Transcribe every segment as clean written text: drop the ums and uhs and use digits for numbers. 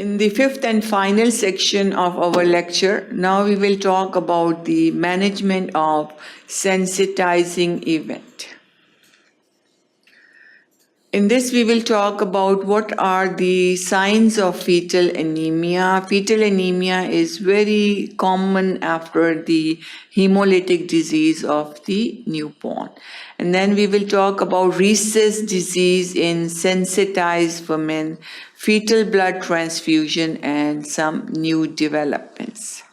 In the fifth and final section of our lecture, now we will talk about the management of sensitizing event. In this, we will talk about what are the signs of fetal anemia. Fetal anemia is very common after the hemolytic disease of the newborn. And then we will talk about rhesus disease in sensitized women, fetal blood transfusion, and some new developments.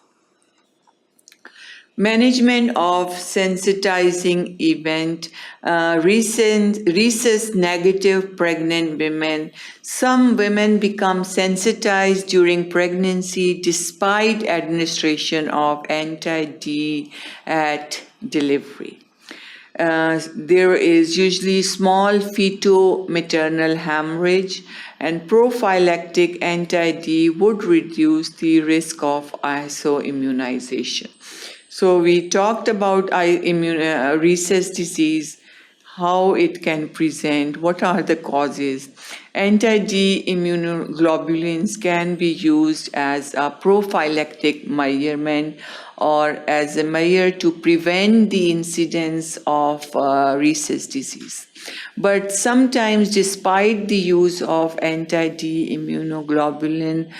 Management of sensitizing event, rhesus negative pregnant women. Some women become sensitized during pregnancy despite administration of anti-D at delivery. There is usually small feto-maternal hemorrhage, and prophylactic anti-D would reduce the risk of isoimmunization. So we talked about rhesus disease, how it can present, what are the causes. Anti-D immunoglobulins can be used as a prophylactic measurement or as a measure to prevent the incidence of rhesus disease. But sometimes, despite the use of anti-D immunoglobulin,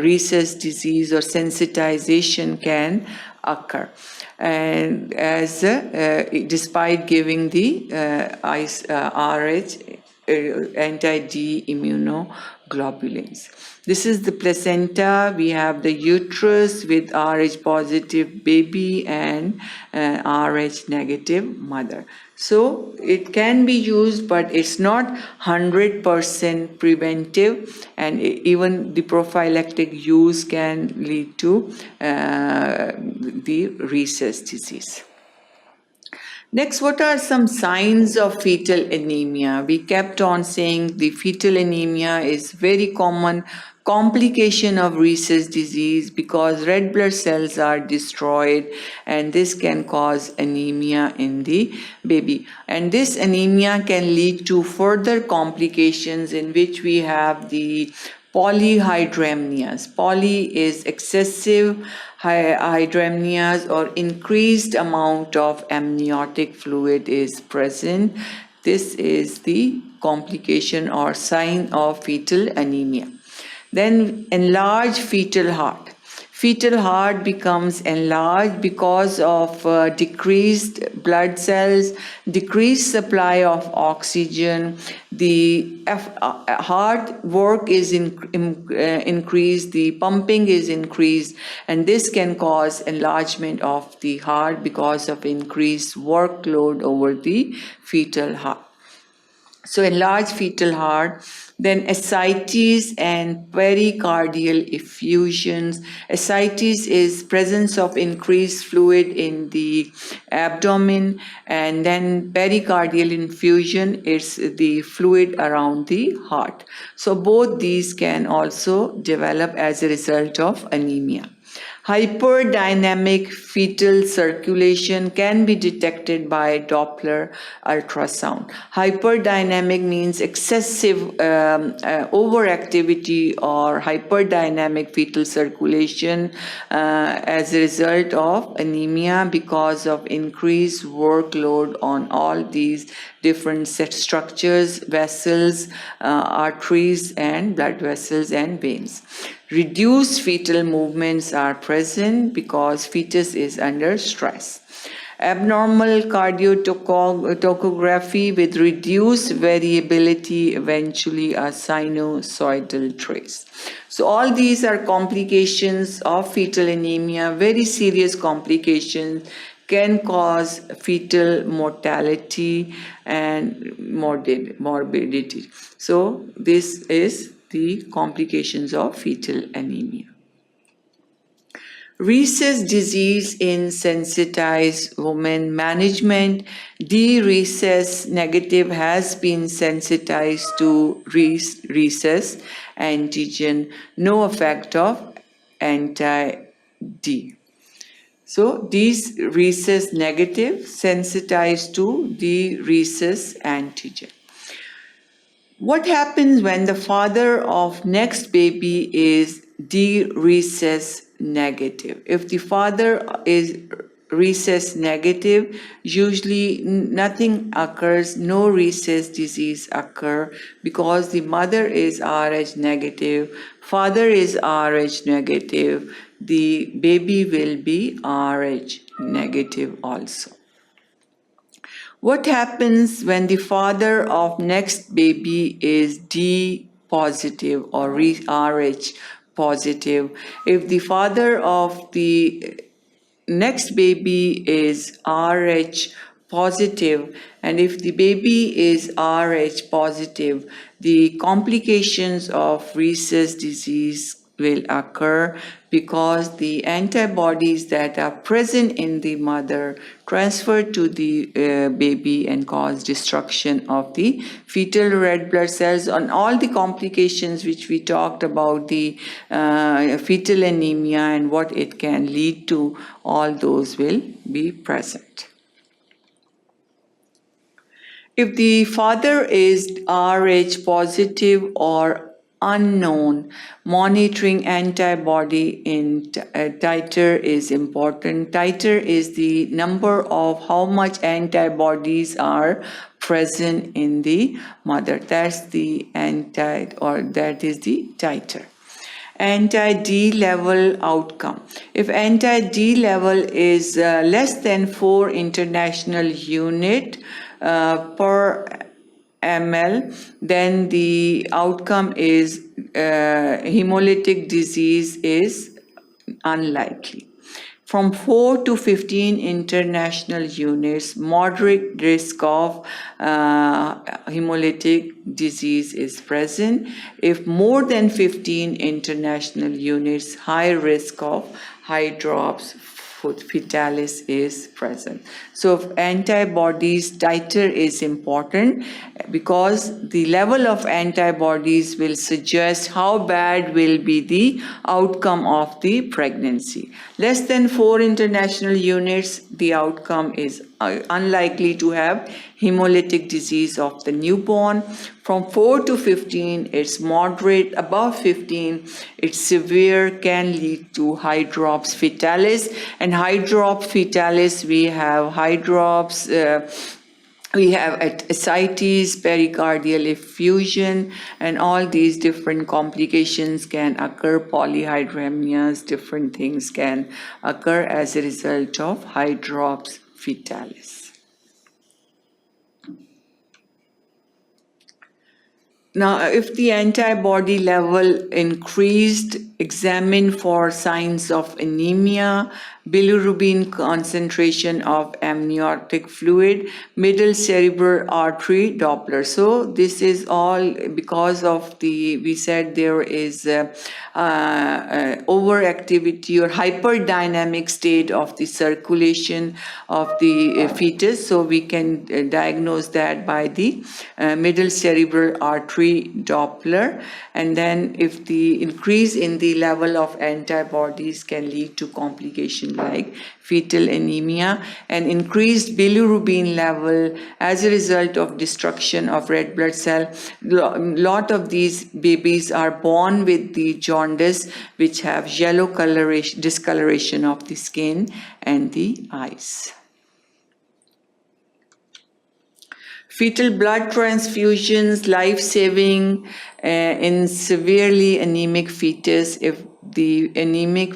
rhesus disease or sensitization can occur, and as despite giving the RH anti-D immunoglobulins. This is the placenta. We have the uterus with Rh positive baby and Rh negative mother. So it can be used, but it's not 100% preventive, and even the prophylactic use can lead to the rhesus disease. Next, what are some signs of fetal anemia? We kept on saying the fetal anemia is very common complication of rhesus disease because red blood cells are destroyed, and this can cause anemia in the baby. And this anemia can lead to further complications in which we have the polyhydramnias. Poly is excessive hydramnias or increased amount of amniotic fluid is present. This is the complication or sign of fetal anemia. Then enlarged fetal heart. Fetal heart becomes enlarged because of decreased blood cells, decreased supply of oxygen. The heart work is increased, the pumping is increased, and this can cause enlargement of the heart because of increased workload over the fetal heart. So enlarged fetal heart. Then ascites and pericardial effusions. Ascites is presence of increased fluid in the abdomen, and then pericardial effusion is the fluid around the heart. So both these can also develop as a result of anemia. Hyperdynamic fetal circulation can be detected by Doppler ultrasound. Hyperdynamic means excessive overactivity or hyperdynamic fetal circulation as a result of anemia because of increased workload on all these different set structures, vessels, arteries, and blood vessels and veins. Reduced fetal movements are present because fetus is under stress. Abnormal cardiotocography with reduced variability, eventually a sinusoidal trace. So all these are complications of fetal anemia, very serious complications, can cause fetal mortality and morbidity. So this is the complications of fetal anemia. Rhesus disease in sensitized women management. D-rhesus negative has been sensitized to rhesus antigen, no effect of anti-D. So these rhesus negative sensitized to the rhesus antigen. What happens when the father of next baby is D rhesus negative? If the father is rhesus negative, usually nothing occurs, no rhesus disease occur because the mother is Rh negative, father is Rh negative, the baby will be Rh negative also. What happens when the father of next baby is D positive or Rh positive? If the father of the next baby is Rh positive, and if the baby is Rh positive, the complications of rhesus disease will occur because the antibodies that are present in the mother transfer to the baby and cause destruction of the fetal red blood cells. On all the complications which we talked about, the fetal anemia and what it can lead to, all those will be present. If the father is Rh positive or unknown, monitoring antibody in titer is important. Titer is the number of how much antibodies are present in the mother. That's the that is the titer. Anti-D level outcome. If anti-D level is less than 4 international unit per ml, then the outcome is hemolytic disease is unlikely. From 4 to 15 international units, moderate risk of hemolytic disease is present. If more than 15 international units, high risk of hydrops fetalis is present. So antibodies titer is important because the level of antibodies will suggest how bad will be the outcome of the pregnancy. Less than 4 international units, the outcome is unlikely to have hemolytic disease of the newborn. From 4 to 15, it's moderate. Above 15, it's severe, can lead to hydrops fetalis. And hydrops fetalis, we have hydrops, we have ascites, pericardial effusion, and all these different complications can occur, polyhydramnias, different things can occur as a result of hydrops fetalis. Now, if the antibody level increased, examine for signs of anemia, bilirubin concentration of amniotic fluid, middle cerebral artery Doppler. So this is all because of we said there is overactivity or hyperdynamic state of the circulation of the fetus. So we can diagnose that by the middle cerebral artery Doppler. And then if the increase in the level of antibodies can lead to complications like fetal anemia and increased bilirubin level as a result of destruction of red blood cell. Lot of these babies are born with the jaundice, which have yellow coloration, discoloration of the skin and the eyes. Fetal blood transfusions, life-saving in severely anemic fetus. If the anemic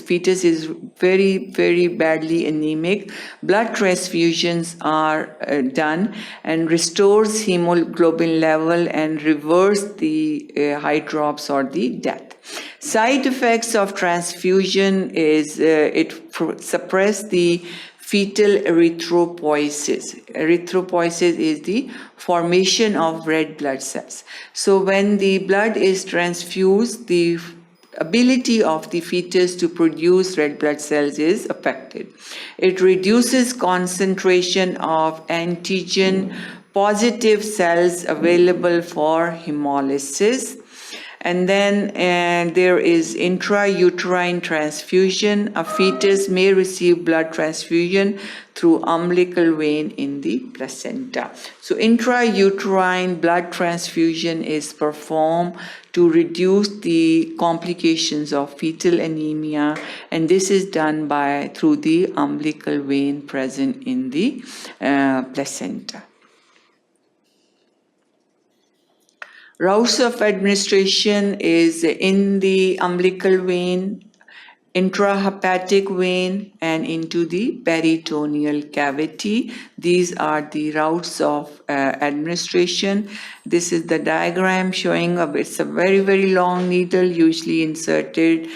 fetus is very, very badly anemic, blood transfusions are done and restores hemoglobin level and reverse the hydrops or the death. Side effects of transfusion is it suppresses the fetal erythropoiesis. Erythropoiesis is the formation of red blood cells. So when the blood is transfused, the ability of the fetus to produce red blood cells is affected. It reduces concentration of antigen positive cells available for hemolysis. And then there is intrauterine transfusion. A fetus may receive blood transfusion through umbilical vein in the placenta. So intrauterine blood transfusion is performed to reduce the complications of fetal anemia, and this is done through the umbilical vein present in the placenta. Routes of administration is in the umbilical vein, intrahepatic vein, and into the peritoneal cavity. These are the routes of administration. This is the diagram showing it's a very, very long needle usually inserted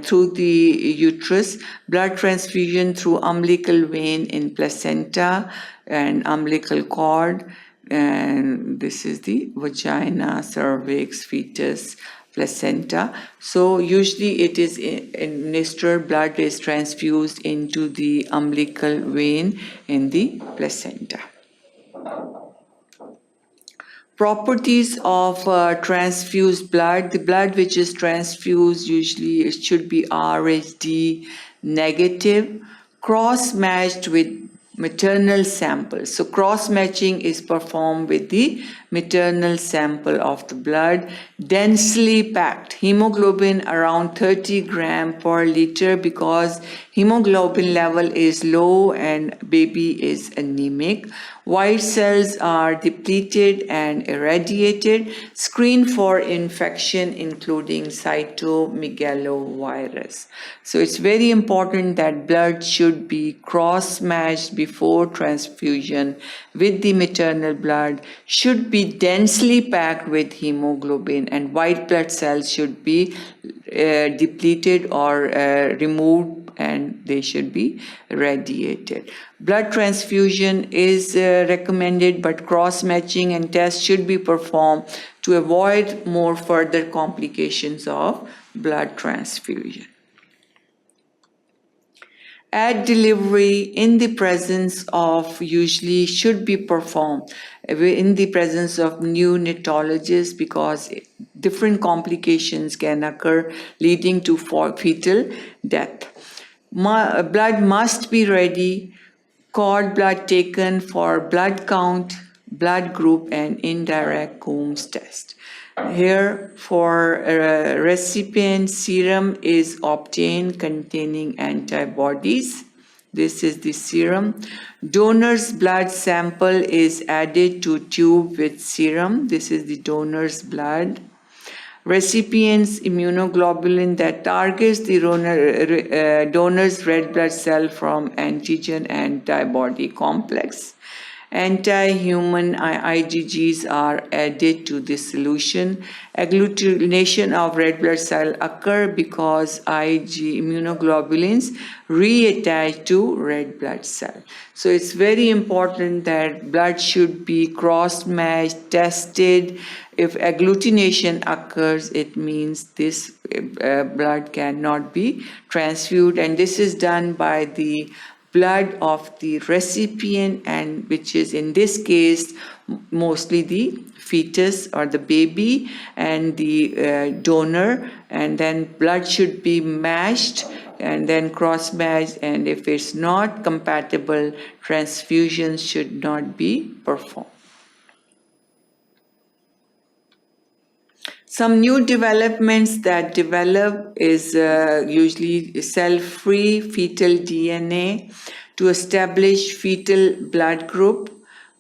through the uterus. Blood transfusion through umbilical vein in placenta and umbilical cord. And this is the vagina, cervix, fetus, placenta. So usually it is administered, blood is transfused into the umbilical vein in the placenta. Properties of transfused blood. The blood which is transfused usually it should be Rhd negative, cross-matched with maternal sample. So cross-matching is performed with the maternal sample of the blood, densely packed, hemoglobin around 30 gram per liter because hemoglobin level is low and baby is anemic. White cells are depleted and irradiated, screened for infection including cytomegalovirus. So it's very important that blood should be cross-matched before transfusion with the maternal blood, should be densely packed with hemoglobin, and white blood cells should be depleted or removed, and they should be radiated. Blood transfusion is recommended, but cross-matching and tests should be performed to avoid more further complications of blood transfusion. At delivery, in the presence of, usually should be performed in the presence of neonatologists because different complications can occur leading to fetal death. Blood must be ready, cord blood taken for blood count, blood group, and indirect Coombs test. Here for recipient, serum is obtained containing antibodies. This is the serum. Donor's blood sample is added to tube with serum. This is the donor's blood. Recipient's immunoglobulin that targets the donor's red blood cell from antigen antibody complex. Anti-human IgGs are added to the solution. Agglutination of red blood cell occur because immunoglobulins reattach to red blood cell. So it's very important that blood should be cross-matched, tested. If agglutination occurs, it means this blood cannot be transfused, and this is done by the blood of the recipient, and which is in this case mostly the fetus or the baby and the donor, and then blood should be matched and then cross-matched, and if it's not compatible, transfusions should not be performed. Some new developments that develop is usually cell-free fetal DNA to establish fetal blood group,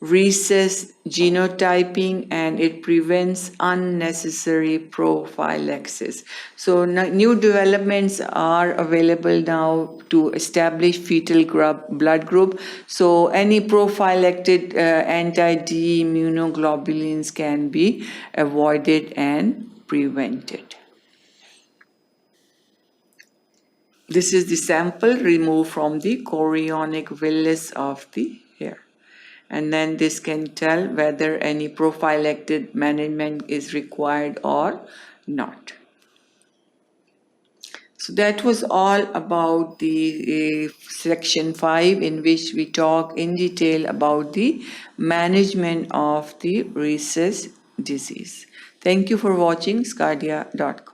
rhesus genotyping, and it prevents unnecessary prophylaxis. So new developments are available now to establish fetal blood group. So any prophylactic anti-D immunoglobulins can be avoided and prevented. This is the sample removed from the chorionic villus of the hair. And then this can tell whether any prophylactic management is required or not. So that was all about the section 5, in which we talk in detail about the management of the rhesus disease. Thank you for watching sqadia.com.